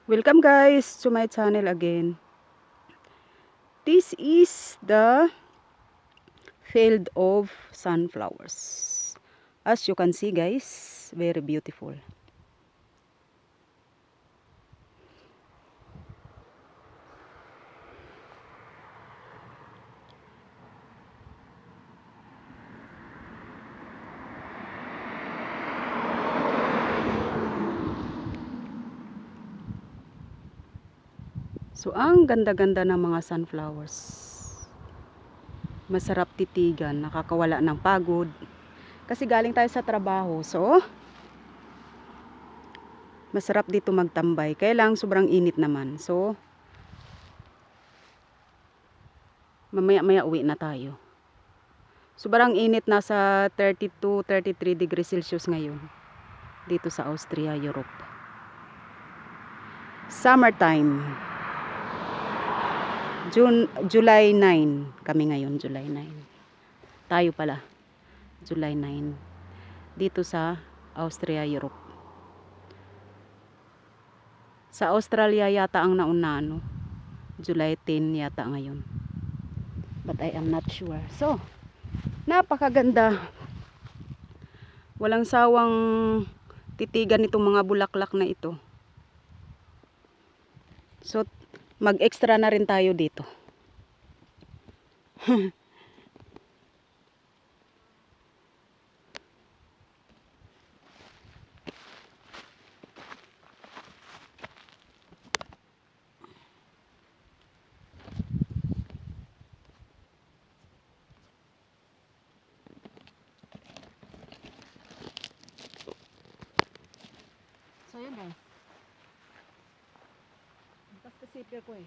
Welcome guys to my channel again. This is the field of sunflowers. As you can see guys, very beautiful. So ang ganda-ganda ng mga sunflowers. Masarap titigan, nakakawala ng pagod. Kasi galing tayo sa trabaho. So masarap dito magtambay. Kaya lang sobrang init naman. So mamaya-maya uwi na tayo. Sobrang init, nasa 32, 33 degrees Celsius ngayon. Dito sa Austria, Europe. Summertime. July 9 kami ngayon, July 9. Tayo pala, July 9. Dito sa Austria, Europe. Sa Australia yata ang nauna, no? July 10 yata ngayon. But I am not sure. So, napakaganda. Walang sawang titigan itong mga bulaklak na ito. So, mag-extra na rin tayo dito. So, yun guys. Basta sipir ko eh.